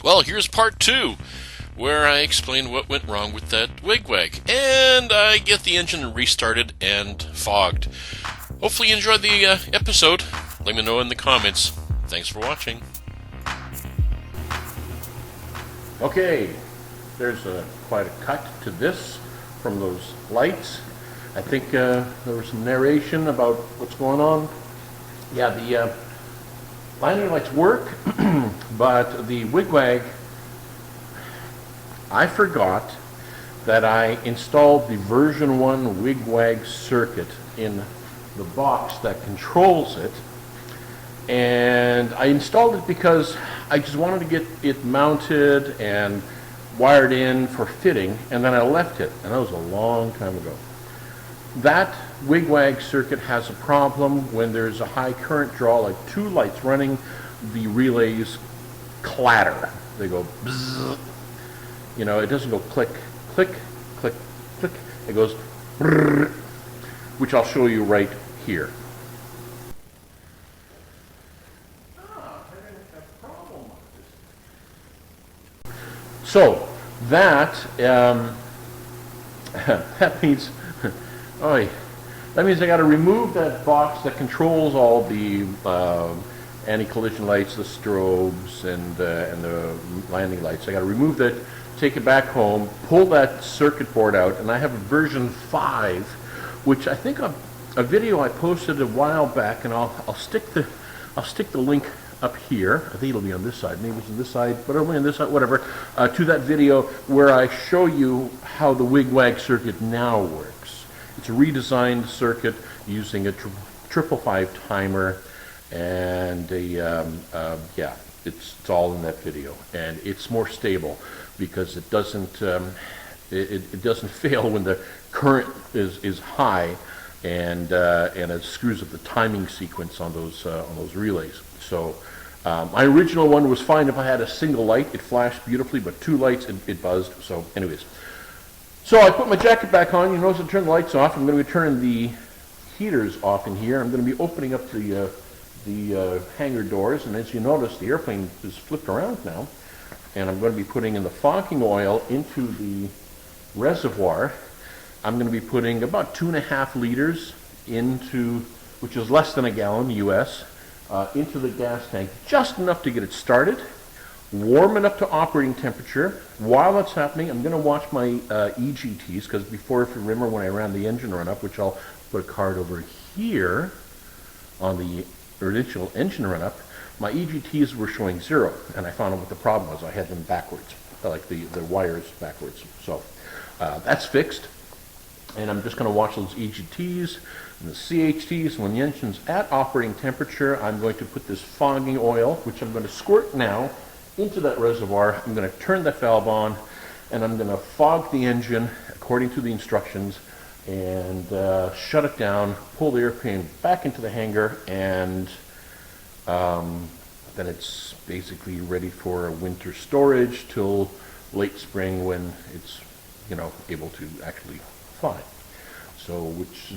Well, here's part two, where I explain what went wrong with that Wig Wag, and I get the engine restarted and fogged. Hopefully you enjoyed the episode. Let me know in the comments. Thanks for watching. Okay, there's quite a cut to this from those lights. I think there was some narration about what's going on. Yeah, the landing lights work, but the Wig Wag, I forgot that I installed the version 1 Wig Wag circuit in the box that controls it. And I installed it because I just wanted to get it mounted and wired in for fitting, and then I left it, and that was a long time ago. That Wig Wag circuit has a problem when there's a high current draw, like two lights running, the relays clatter. They go bzzz. You know, it doesn't go click, click, click, click. It goes brrr, which I'll show you right here. So that that means that means I got to remove that box that controls all the anti-collision lights, the strobes, and the landing lights. I got to remove that, take it back home, pull that circuit board out, and I have a version 5, which I think a video I posted a while back, and I'll stick the link up here. I think it'll be on this side. Maybe it's on this side, but only on this side, whatever. To that video where I show you how the Wig Wag circuit now works. It's a redesigned circuit using a 555 timer, and yeah, it's all in that video, and it's more stable because it doesn't it doesn't fail when the current is high, and it screws up the timing sequence on those relays. So my original one was fine if I had a single light. It flashed beautifully, but two lights, it buzzed. So anyways, so I put my jacket back on. You notice I turned the lights off. I'm going to be turning the heaters off in here. I'm going to be opening up the hangar doors, and as you notice, the airplane is flipped around now, and I'm going to be putting in the fogging oil into the reservoir. I'm going to be putting about 2.5 liters into, which is less than a gallon US, into the gas tank, just enough to get it started, warm it up to operating temperature. While that's happening, I'm going to watch my EGTs, because before, if you remember when I ran the engine run-up, which I'll put a card over here on the initial engine run-up, my EGTs were showing 0, and I found out what the problem was. I had them backwards, like the wires backwards. So that's fixed, and I'm just going to watch those EGTs and the CHTs. When the engine's at operating temperature, I'm going to put this fogging oil, which I'm going to squirt now, into that reservoir. I'm going to turn that valve on, and I'm going to fog the engine according to the instructions, and shut it down, pull the airplane back into the hangar, and then it's basically ready for winter storage till late spring, when it's, you know, able to actually fly. So, which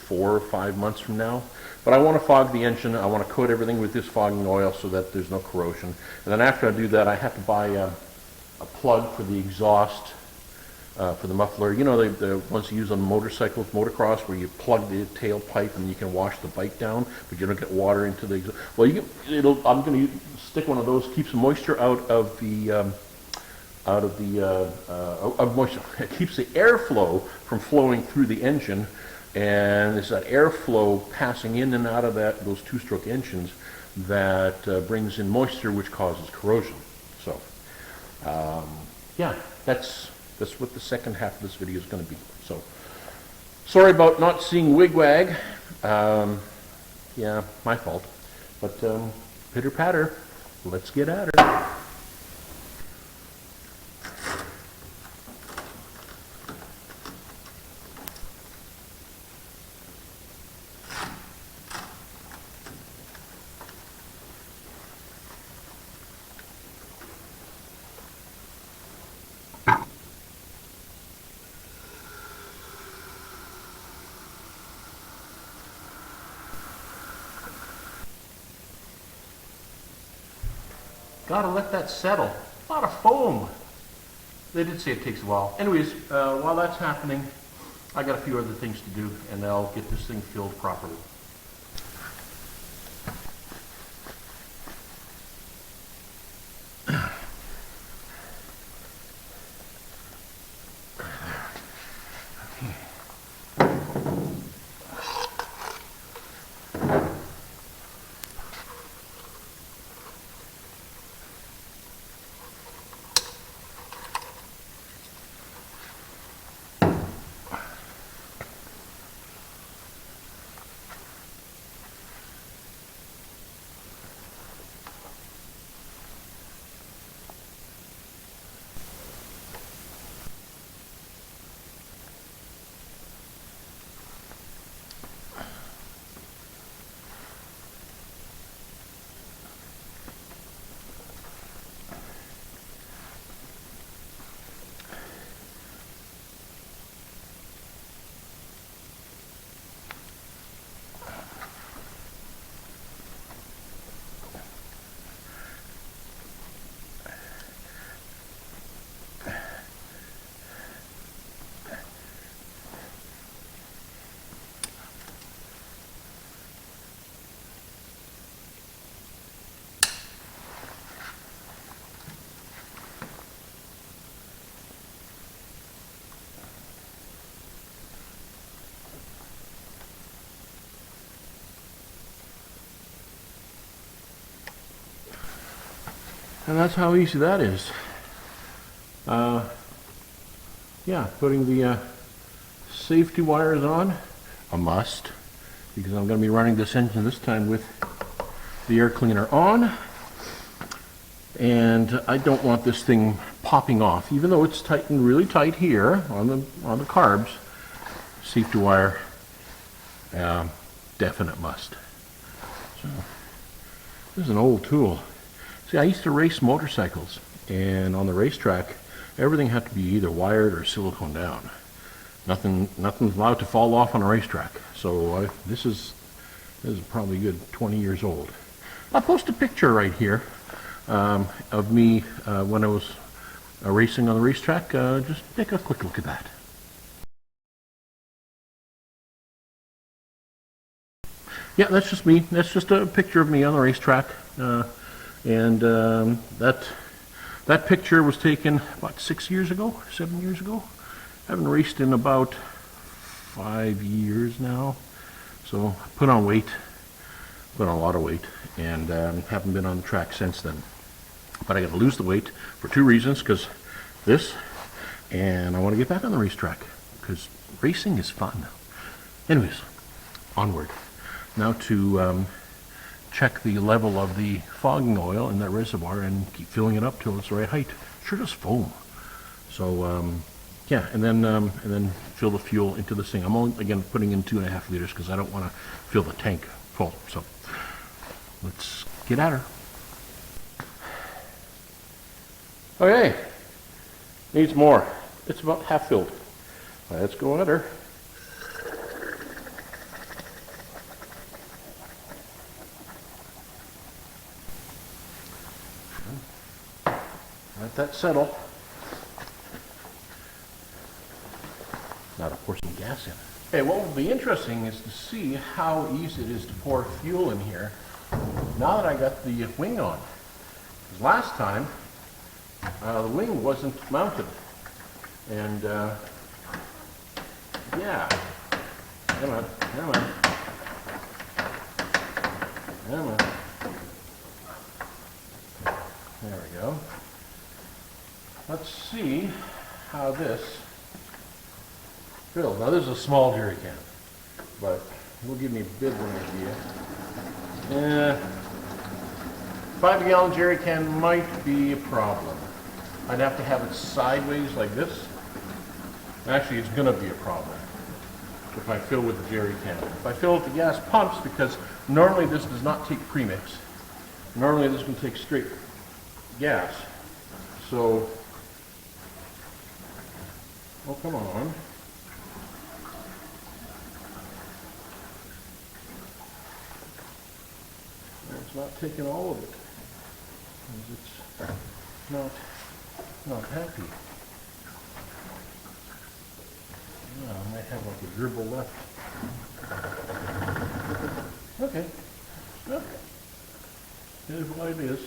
4 or 5 months from now. But I want to fog the engine. I want to coat everything with this fogging oil so that there's no corrosion. And then after I do that, I have to buy a plug for the exhaust, for the muffler. You know, the ones you use on motorcycles, motocross, where you plug the tailpipe and you can wash the bike down, but you don't get water into the exhaust. Well, I'm going to stick one of those, keeps the moisture out of the moisture. It keeps the airflow from flowing through the engine, and it's that airflow passing in and out of those two-stroke engines that brings in moisture, which causes corrosion. So, yeah, that's what the second half of this video is going to be. So, sorry about not seeing Wig Wag. Yeah, my fault. But pitter patter, let's get at her. Gotta let that settle. A lot of foam. They did say it takes a while. Anyways, while that's happening, I got a few other things to do, and I'll get this thing filled properly. And that's how easy that is. Yeah, putting the safety wires on, a must, because I'm going to be running this engine this time with the air cleaner on. And I don't want this thing popping off, even though it's tightened really tight here on the carbs. Safety wire, definite must. So this is an old tool. See, I used to race motorcycles, and on the racetrack, everything had to be either wired or silicone down. Nothing's allowed to fall off on a racetrack. So this is probably good 20 years old. I'll post a picture right here of me when I was racing on the racetrack. Just take a quick look at that. Yeah, that's just me. That's just a picture of me on the racetrack. And that picture was taken about 7 years ago. I haven't raced in about 5 years now. So I put on a lot of weight, and haven't been on the track since then. But I got to lose the weight for 2 reasons, because this, and I want to get back on the racetrack, because racing is fun. Anyways, onward. Now to check the level of the fogging oil in that reservoir and keep filling it up till it's the right height. Sure does foam. So yeah, and then fill the fuel into this thing. I'm only again putting in 2.5 liters because I don't want to fill the tank full. So let's get at her. Okay, needs more. It's about half filled. Let's go at her. Let that settle. Now to pour some gas in. Okay, what will be interesting is to see how easy it is to pour fuel in here now that I got the wing on. Because last time, the wing wasn't mounted. And, yeah. Come on, come on. Come on. There we go. Let's see how this fills. Now this is a small jerry can, but it will give me a bit of an idea. 5-gallon jerry can might be a problem. I'd have to have it sideways like this. Actually, it's going to be a problem if I fill with the jerry can. If I fill with the gas pumps, because normally this does not take premix. Normally this can take straight gas. So, oh, come on. It's not taking all of it. It's not happy. Yeah, I might have like a dribble left. Okay. Well, it is what it is.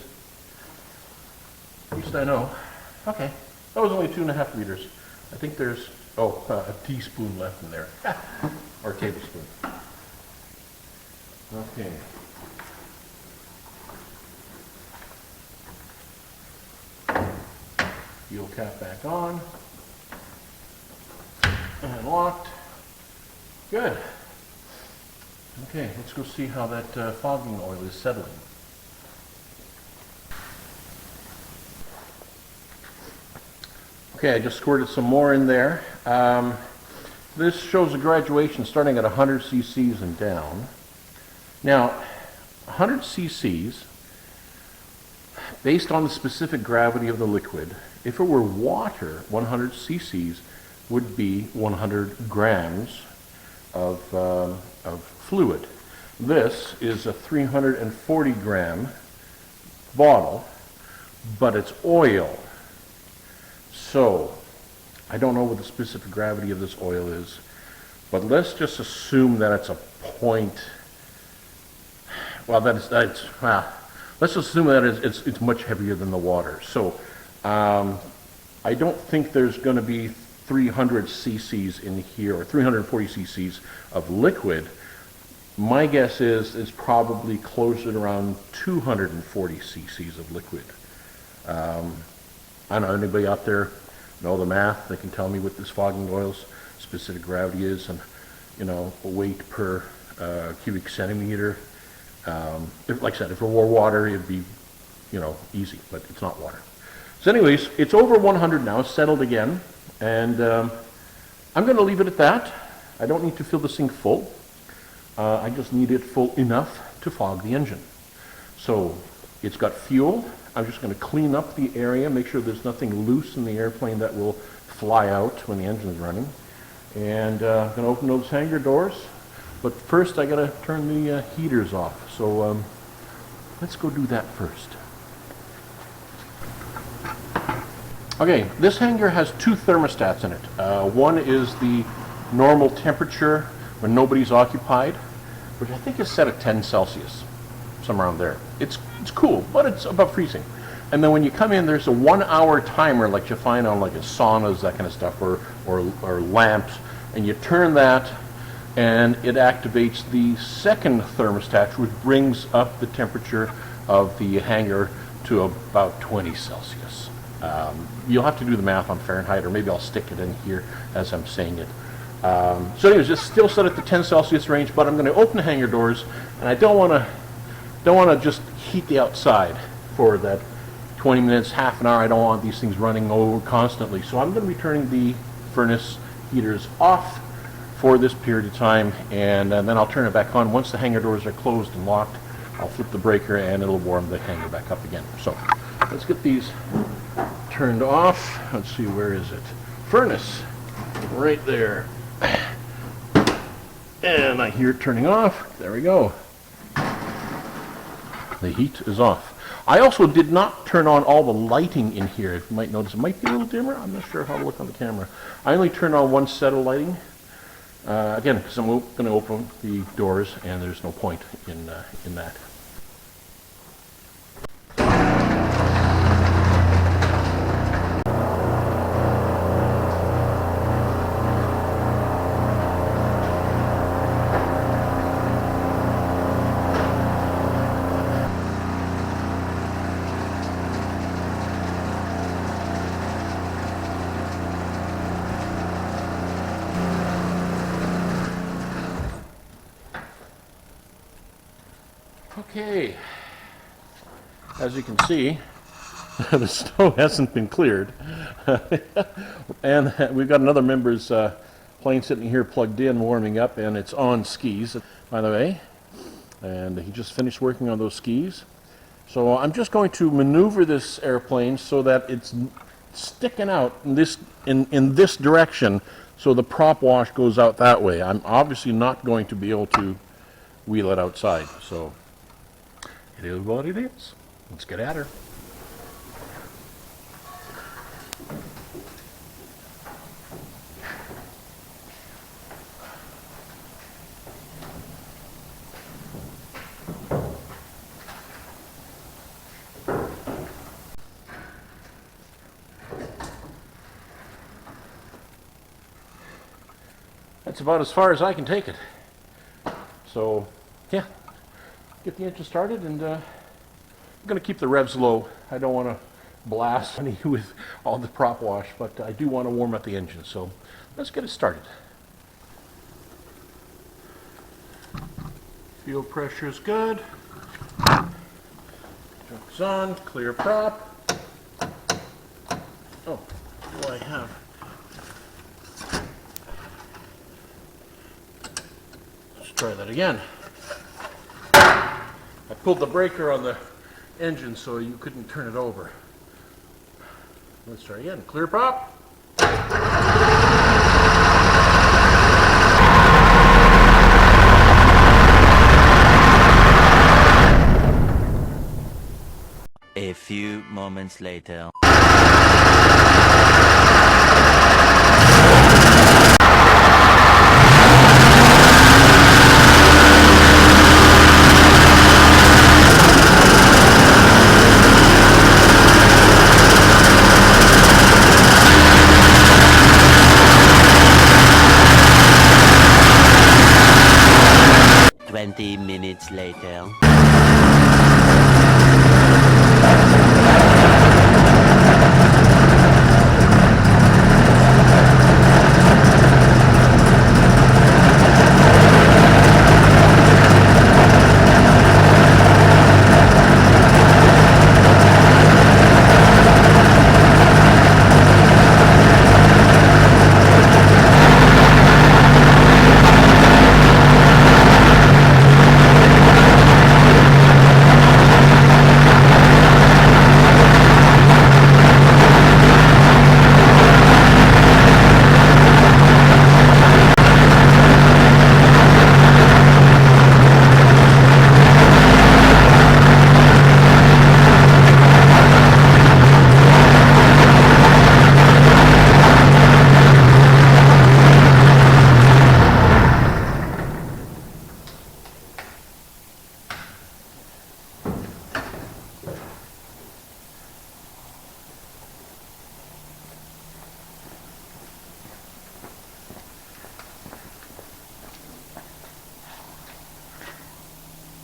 At least I know. Okay. That was only 2.5 liters. I think there's, a teaspoon left in there. Or tablespoon. Okay. Fuel cap back on. And locked. Good. Okay, let's go see how that fogging oil is settling. Okay, I just squirted some more in there. This shows a graduation starting at 100 cc's and down. Now, 100 cc's, based on the specific gravity of the liquid, if it were water, 100 cc's would be 100 grams of fluid. This is a 340 gram bottle, but it's oil. So, I don't know what the specific gravity of this oil is, but let's just assume that it's a point. Well, let's just assume that it's much heavier than the water. So, I don't think there's going to be 300 cc's in here, or 340 cc's of liquid. My guess is it's probably closer to around 240 cc's of liquid. I don't know, anybody out there know the math? They can tell me what this fogging oil's specific gravity is, and weight per cubic centimeter. Like I said, if it were water, it'd be easy, but it's not water. So anyways, it's over 100 now, settled again, and I'm going to leave it at that. I don't need to fill this thing full. I just need it full enough to fog the engine. So it's got fuel. I'm just going to clean up the area, make sure there's nothing loose in the airplane that will fly out when the engine's running. And I'm going to open those hangar doors. But first I got to turn the heaters off. So let's go do that first. Okay, this hangar has two thermostats in it. One is the normal temperature when nobody's occupied, which I think is set at 10 Celsius, somewhere around there. It's cool, but it's about freezing. And then when you come in, there's a 1-hour timer like you find on like a saunas, that kind of stuff, or lamps, and you turn that, and it activates the second thermostat, which brings up the temperature of the hangar to about 20 Celsius. You'll have to do the math on Fahrenheit, or maybe I'll stick it in here as I'm saying it. So anyways, it's still set at the 10 Celsius range, but I'm going to open the hangar doors, and I don't want to just heat the outside for that 20 minutes, half an hour. I don't want these things running over constantly. So I'm going to be turning the furnace heaters off for this period of time, and then I'll turn it back on. Once the hangar doors are closed and locked, I'll flip the breaker and it'll warm the hangar back up again. So let's get these turned off. Let's see, where is it? Furnace, right there. And I hear it turning off. There we go. The heat is off. I also did not turn on all the lighting in here. If you might notice, it might be a little dimmer. I'm not sure how to look on the camera. I only turned on one set of lighting. Again, because I'm going to open the doors, and there's no point in that. Okay, as you can see, the snow hasn't been cleared, and we've got another member's plane sitting here plugged in, warming up, and it's on skis, by the way, and he just finished working on those skis. So I'm just going to maneuver this airplane so that it's sticking out in this direction, so the prop wash goes out that way. I'm obviously not going to be able to wheel it outside, so it is what it is. Let's get at her. that's about as far as I can take it. So, yeah, get the engine started, and I'm going to keep the revs low. I don't want to blast any with all the prop wash, but I do want to warm up the engine. So, let's get it started. Fuel pressure is good. Trunk's on, clear prop. Oh, what do I have? Let's try that again. I pulled the breaker on the engine so you couldn't turn it over. Let's try again. Clear prop. A few moments later. Minutes later.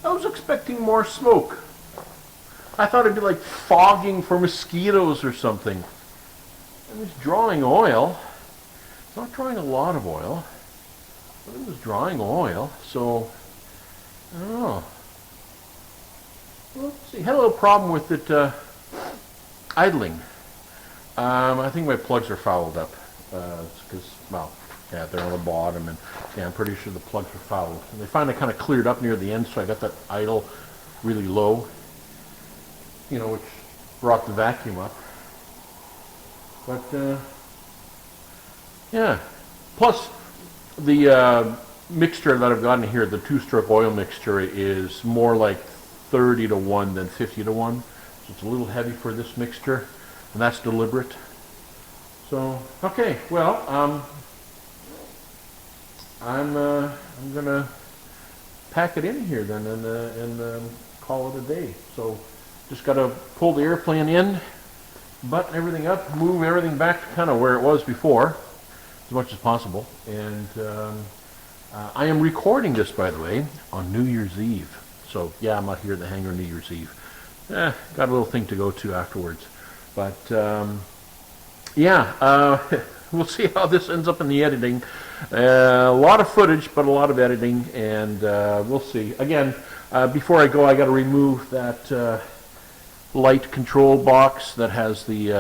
I was expecting more smoke. I thought it'd be like fogging for mosquitoes or something. It was drawing oil. It's not drawing a lot of oil, but it was drawing oil, so I don't know. Well, let's see. Had a little problem with it idling. I think my plugs are fouled up because, well, yeah, they're on the bottom, and yeah, I'm pretty sure the plugs are fouled. And they finally kind of cleared up near the end, so I got that idle really low, you know, which brought the vacuum up. But yeah, plus the mixture that I've gotten here, the two-stroke oil mixture, is more like 30 to 1 than 50 to 1. So it's a little heavy for this mixture, and that's deliberate. So, okay, well, I'm gonna pack it in here then and call it a day. So just gotta pull the airplane in, button everything up, move everything back to kind of where it was before, as much as possible. And I am recording this, by the way, on New Year's Eve. So yeah, I'm out here at the hangar New Year's Eve. Got a little thing to go to afterwards. But yeah, we'll see how this ends up in the editing. A lot of footage, but a lot of editing, and we'll see. Again, before I go, I got to remove that light control box that has the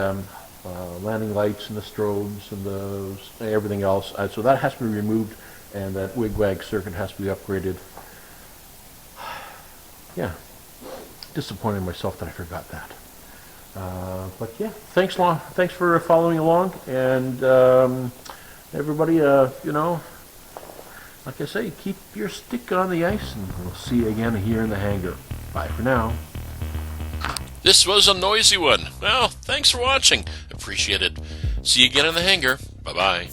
landing lights and the strobes and everything else. So that has to be removed, and that Wig Wag circuit has to be upgraded. Yeah, disappointed in myself that I forgot that. But yeah, thanks for following along, and everybody, you know, like I say, keep your stick on the ice, and we'll see you again here in the hangar. Bye for now. This was a noisy one. Well, thanks for watching. Appreciate it. See you again in the hangar. Bye-bye.